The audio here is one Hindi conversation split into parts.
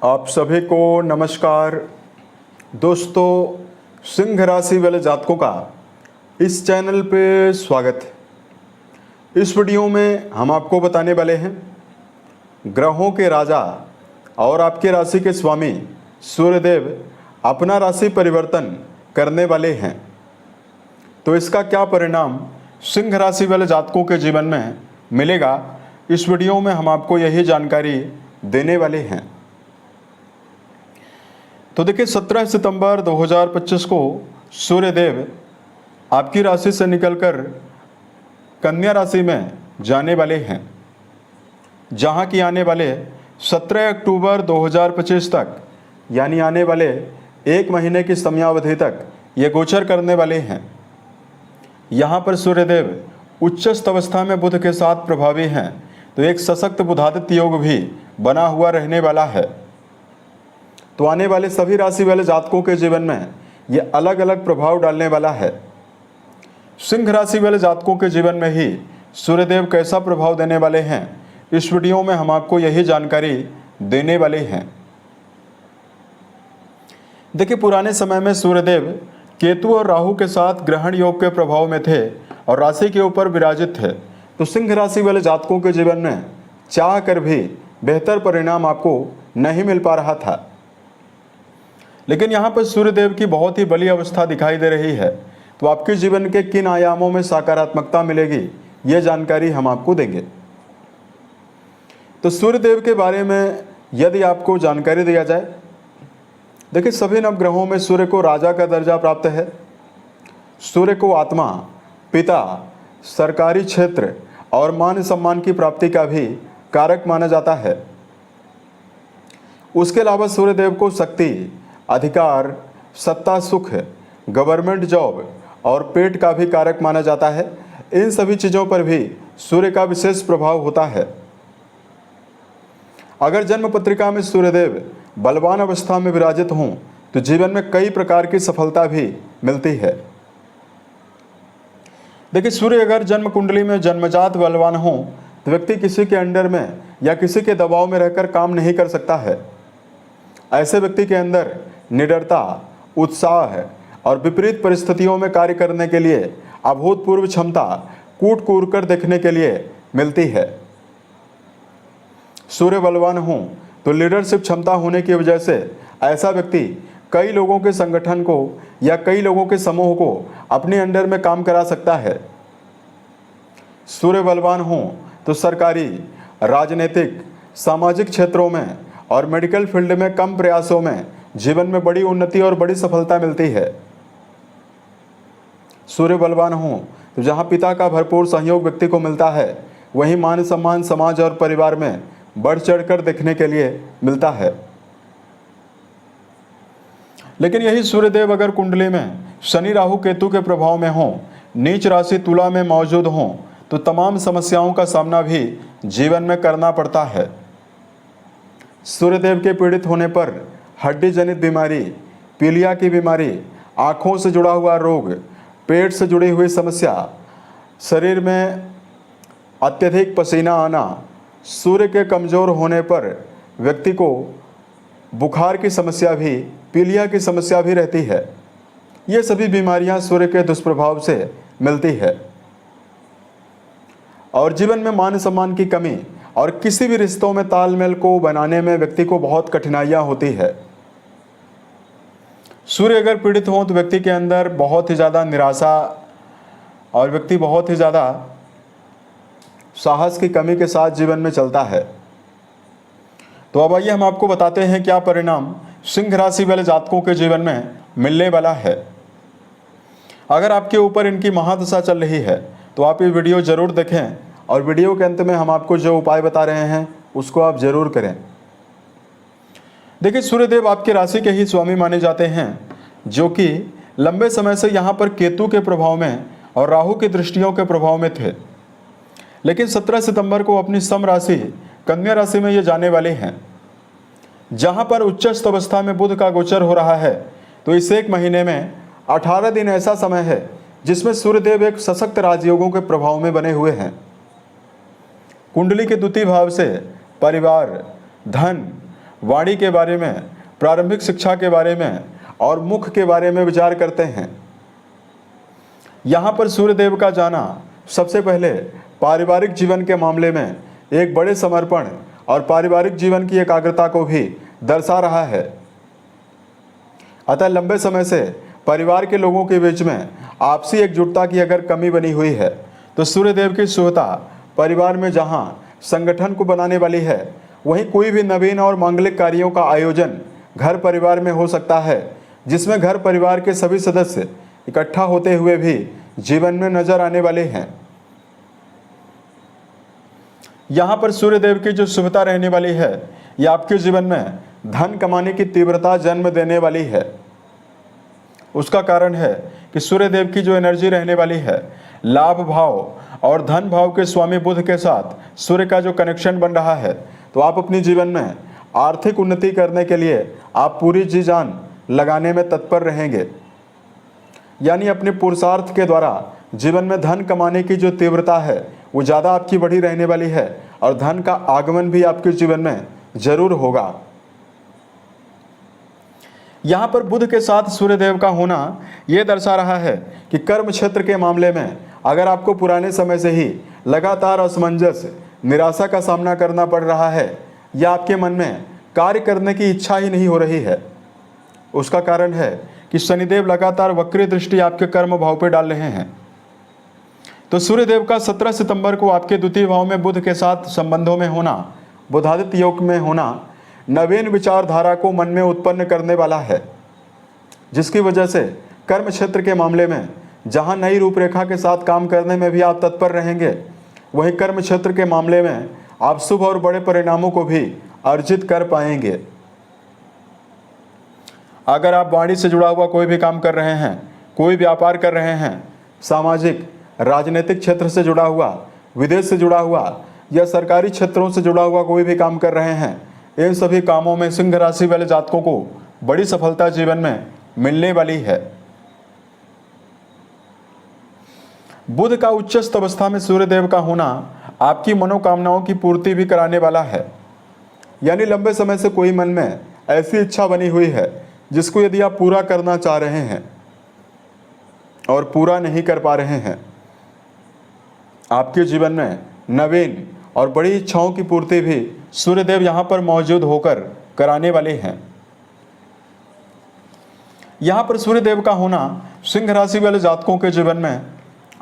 आप सभी को नमस्कार। दोस्तों, सिंह राशि वाले जातकों का इस चैनल पे स्वागत है। इस वीडियो में हम आपको बताने वाले हैं ग्रहों के राजा और आपके राशि के स्वामी सूर्यदेव अपना राशि परिवर्तन करने वाले हैं, तो इसका क्या परिणाम सिंह राशि वाले जातकों के जीवन में मिलेगा, इस वीडियो में हम आपको यही जानकारी देने वाले हैं। तो देखिए, 17 सितंबर 2025 को सूर्यदेव आपकी राशि से निकलकर कन्या राशि में जाने वाले हैं, जहां की आने वाले 17 अक्टूबर 2025 तक, यानी आने वाले एक महीने की समयावधि तक ये गोचर करने वाले हैं। यहाँ पर सूर्यदेव उच्चस्थ अवस्था में बुध के साथ प्रभावी हैं, तो एक सशक्त बुधादित्य योग भी बना हुआ रहने वाला है। तो आने वाले सभी राशि वाले जातकों के जीवन में ये अलग अलग प्रभाव डालने वाला है। सिंह राशि वाले जातकों के जीवन में ही सूर्यदेव कैसा प्रभाव देने वाले हैं, इस वीडियो में हम आपको यही जानकारी देने वाले हैं। देखिए, पुराने समय में सूर्यदेव केतु और राहु के साथ ग्रहण योग के प्रभाव में थे और राशि के ऊपर विराजित थे, तो सिंह राशि वाले जातकों के जीवन में चाह कर भी बेहतर परिणाम आपको नहीं मिल पा रहा था। लेकिन यहाँ पर सूर्यदेव की बहुत ही बली अवस्था दिखाई दे रही है, तो आपके जीवन के किन आयामों में सकारात्मकता मिलेगी, ये जानकारी हम आपको देंगे। तो सूर्यदेव के बारे में यदि आपको जानकारी दिया जाए, देखिए, सभी नवग्रहों में सूर्य को राजा का दर्जा प्राप्त है। सूर्य को आत्मा, पिता, सरकारी क्षेत्र और मान सम्मान की प्राप्ति का भी कारक माना जाता है। उसके अलावा सूर्यदेव को शक्ति, अधिकार, सत्ता, सुख, गवर्नमेंट जॉब और पेट का भी कारक माना जाता है। इन सभी चीज़ों पर भी सूर्य का विशेष प्रभाव होता है। अगर जन्म पत्रिका में सूर्यदेव बलवान अवस्था में विराजित हों तो जीवन में कई प्रकार की सफलता भी मिलती है। देखिए, सूर्य अगर जन्म कुंडली में जन्मजात बलवान हो तो व्यक्ति किसी के अंडर में या किसी के दबाव में रहकर काम नहीं कर सकता है। ऐसे व्यक्ति के अंदर निडरता, उत्साह और विपरीत परिस्थितियों में कार्य करने के लिए अभूतपूर्व क्षमता कूट कूट कर देखने के लिए मिलती है। सूर्य बलवान हो तो लीडरशिप क्षमता होने की वजह से ऐसा व्यक्ति कई लोगों के संगठन को या कई लोगों के समूह को अपने अंडर में काम करा सकता है। सूर्य बलवान हो तो सरकारी, राजनीतिक, सामाजिक क्षेत्रों में और मेडिकल फील्ड में कम प्रयासों में जीवन में बड़ी उन्नति और बड़ी सफलता मिलती है। सूर्य बलवान हो तो जहां पिता का भरपूर सहयोग व्यक्ति को मिलता है, वहीं मान सम्मान समाज और परिवार में बढ़ चढ़कर देखने के लिए मिलता है। लेकिन यही सूर्यदेव अगर कुंडली में शनि, राहु, केतु के प्रभाव में हो, नीच राशि तुला में मौजूद हो, तो तमाम समस्याओं का सामना भी जीवन में करना पड़ता है। सूर्यदेव के पीड़ित होने पर हड्डी जनित बीमारी, पीलिया की बीमारी, आँखों से जुड़ा हुआ रोग, पेट से जुड़ी हुई समस्या, शरीर में अत्यधिक पसीना आना, सूर्य के कमज़ोर होने पर व्यक्ति को बुखार की समस्या भी, पीलिया की समस्या भी रहती है। ये सभी बीमारियां सूर्य के दुष्प्रभाव से मिलती है और जीवन में मान सम्मान की कमी और किसी भी रिश्तों में तालमेल को बनाने में व्यक्ति को बहुत कठिनाइयां होती है। सूर्य अगर पीड़ित हो तो व्यक्ति के अंदर बहुत ही ज़्यादा निराशा और व्यक्ति बहुत ही ज़्यादा साहस की कमी के साथ जीवन में चलता है। तो अब आइए हम आपको बताते हैं क्या परिणाम सिंह राशि वाले जातकों के जीवन में मिलने वाला है। अगर आपके ऊपर इनकी महादशा चल रही है तो आप ये वीडियो ज़रूर देखें और वीडियो के अंत में हम आपको जो उपाय बता रहे हैं उसको आप ज़रूर करें। देखिए, सूर्यदेव आपकी राशि के ही स्वामी माने जाते हैं, जो कि लंबे समय से यहाँ पर केतु के प्रभाव में और राहु की दृष्टियों के प्रभाव में थे। लेकिन 17 सितंबर को अपनी सम राशि कन्या राशि में ये जाने वाले हैं, जहाँ पर उच्चस्थ अवस्था में बुध का गोचर हो रहा है। तो इस एक महीने में 18 दिन ऐसा समय है जिसमें सूर्यदेव एक सशक्त राजयोगों के प्रभाव में बने हुए हैं। कुंडली के द्वितीय भाव से परिवार, धन वाणी के बारे में, प्रारंभिक शिक्षा के बारे में और मुख के बारे में विचार करते हैं। यहाँ पर सूर्यदेव का जाना सबसे पहले पारिवारिक जीवन के मामले में एक बड़े समर्पण और पारिवारिक जीवन की एकाग्रता को भी दर्शा रहा है। अतः लंबे समय से परिवार के लोगों के बीच में आपसी एकजुटता की अगर कमी बनी हुई है तो सूर्यदेव की शुभता परिवार में जहाँ संगठन को बनाने वाली है, वहीं कोई भी नवीन और मांगलिक कार्यों का आयोजन घर परिवार में हो सकता है, जिसमें घर परिवार के सभी सदस्य इकट्ठा होते हुए भी जीवन में नजर आने वाले हैं। यहाँ पर सूर्यदेव की जो शुभता रहने वाली है, यह आपके जीवन में धन कमाने की तीव्रता जन्म देने वाली है। उसका कारण है कि सूर्यदेव की जो एनर्जी रहने वाली है, लाभ भाव और धन भाव के स्वामी बुध के साथ सूर्य का जो कनेक्शन बन रहा है, तो आप अपने जीवन में आर्थिक उन्नति करने के लिए आप पूरी जी जान लगाने में तत्पर रहेंगे। यानी अपने पुरुषार्थ के द्वारा जीवन में धन कमाने की जो तीव्रता है वो ज़्यादा आपकी बढ़ी रहने वाली है और धन का आगमन भी आपके जीवन में जरूर होगा। यहाँ पर बुध के साथ सूर्यदेव का होना ये दर्शा रहा है कि कर्म क्षेत्र के मामले में अगर आपको पुराने समय से ही लगातार असमंजस, निराशा का सामना करना पड़ रहा है या आपके मन में कार्य करने की इच्छा ही नहीं हो रही है, उसका कारण है कि शनिदेव लगातार वक्री दृष्टि आपके कर्म भाव पर डाल रहे हैं। तो सूर्यदेव का 17 सितंबर को आपके द्वितीय भाव में बुध के साथ संबंधों में होना, बुधादित्य योग में होना, नवीन विचारधारा को मन में उत्पन्न करने वाला है, जिसकी वजह से कर्म क्षेत्र के मामले में जहां नई रूपरेखा के साथ काम करने में भी आप तत्पर रहेंगे, वहीं कर्म क्षेत्र के मामले में आप शुभ और बड़े परिणामों को भी अर्जित कर पाएंगे। अगर आप वाणी से जुड़ा हुआ कोई भी काम कर रहे हैं, कोई व्यापार कर रहे हैं, सामाजिक राजनीतिक क्षेत्र से जुड़ा हुआ, विदेश से जुड़ा हुआ या सरकारी क्षेत्रों से जुड़ा हुआ कोई भी काम कर रहे हैं, इन सभी कामों में सिंह राशि वाले जातकों को बड़ी सफलता जीवन में मिलने वाली है। बुध का उच्चस्थ अवस्था में सूर्यदेव का होना आपकी मनोकामनाओं की पूर्ति भी कराने वाला है। यानी लंबे समय से कोई मन में ऐसी इच्छा बनी हुई है जिसको यदि आप पूरा करना चाह रहे हैं और पूरा नहीं कर पा रहे हैं, आपके जीवन में नवीन और बड़ी इच्छाओं की पूर्ति भी सूर्यदेव यहाँ पर मौजूद होकर कराने वाले हैं। यहाँ पर सूर्यदेव का होना सिंह राशि वाले जातकों के जीवन में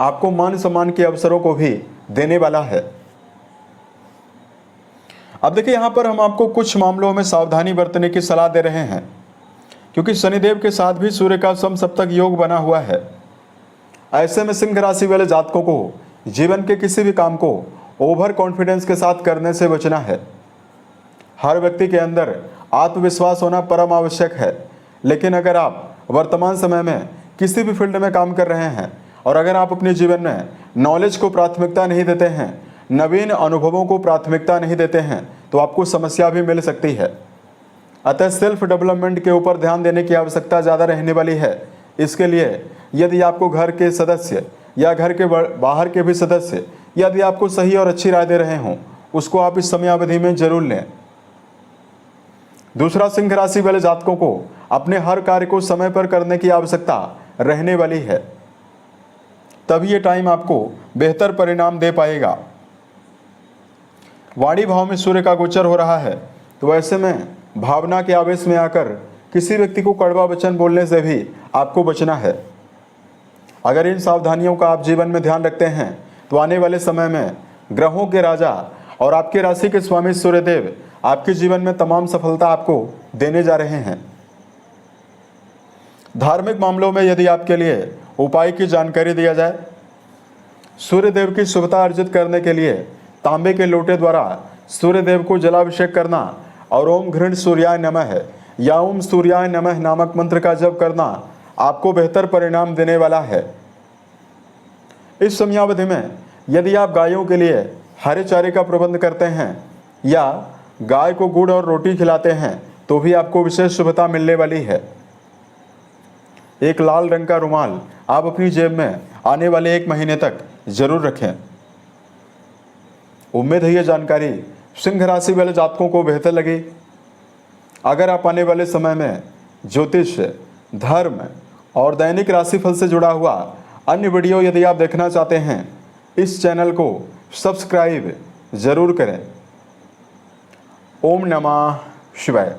आपको मान सम्मान के अवसरों को भी देने वाला है। अब देखिए, यहाँ पर हम आपको कुछ मामलों में सावधानी बरतने की सलाह दे रहे हैं, क्योंकि शनिदेव के साथ भी सूर्य का समसप्तक योग बना हुआ है। ऐसे में सिंह राशि वाले जातकों को जीवन के किसी भी काम को ओवर कॉन्फिडेंस के साथ करने से बचना है। हर व्यक्ति के अंदर आत्मविश्वास होना परम आवश्यक है, लेकिन अगर आप वर्तमान समय में किसी भी फील्ड में काम कर रहे हैं और अगर आप अपने जीवन में नॉलेज को प्राथमिकता नहीं देते हैं, नवीन अनुभवों को प्राथमिकता नहीं देते हैं, तो आपको समस्या भी मिल सकती है। अतः सेल्फ डेवलपमेंट के ऊपर ध्यान देने की आवश्यकता ज़्यादा रहने वाली है। इसके लिए यदि आपको घर के सदस्य या घर के बाहर के भी सदस्य यदि आपको सही और अच्छी राय दे रहे हों, उसको आप इस समयावधि में जरूर लें। दूसरा, सिंह राशि वाले जातकों को अपने हर कार्य को समय पर करने की आवश्यकता रहने वाली है, तभी ये टाइम आपको बेहतर परिणाम दे पाएगा। वाणी भाव में सूर्य का गोचर हो रहा है, तो ऐसे में भावना के आवेश में आकर किसी व्यक्ति को कड़वा वचन बोलने से भी आपको बचना है। अगर इन सावधानियों का आप जीवन में ध्यान रखते हैं तो आने वाले समय में ग्रहों के राजा और आपके राशि के स्वामी सूर्यदेव आपके जीवन में तमाम सफलता आपको देने जा रहे हैं। धार्मिक मामलों में यदि आपके लिए उपाय की जानकारी दिया जाए, सूर्यदेव की शुभता अर्जित करने के लिए तांबे के लोटे द्वारा सूर्यदेव को जलाभिषेक करना और ओम घृण सूर्याय नमः या ओम सूर्याय नमः नामक मंत्र का जप करना आपको बेहतर परिणाम देने वाला है। इस समयावधि में यदि आप गायों के लिए हरे चारे का प्रबंध करते हैं या गाय को गुड़ और रोटी खिलाते हैं तो भी आपको विशेष शुभता मिलने वाली है। एक लाल रंग का रुमाल आप अपनी जेब में आने वाले 1 महीने तक जरूर रखें। उम्मीद है ये जानकारी सिंह राशि वाले जातकों को बेहतर लगी। अगर आप आने वाले समय में ज्योतिष, धर्म और दैनिक राशिफल से जुड़ा हुआ अन्य वीडियो यदि आप देखना चाहते हैं, इस चैनल को सब्सक्राइब जरूर करें। ओम नमः शिवाय।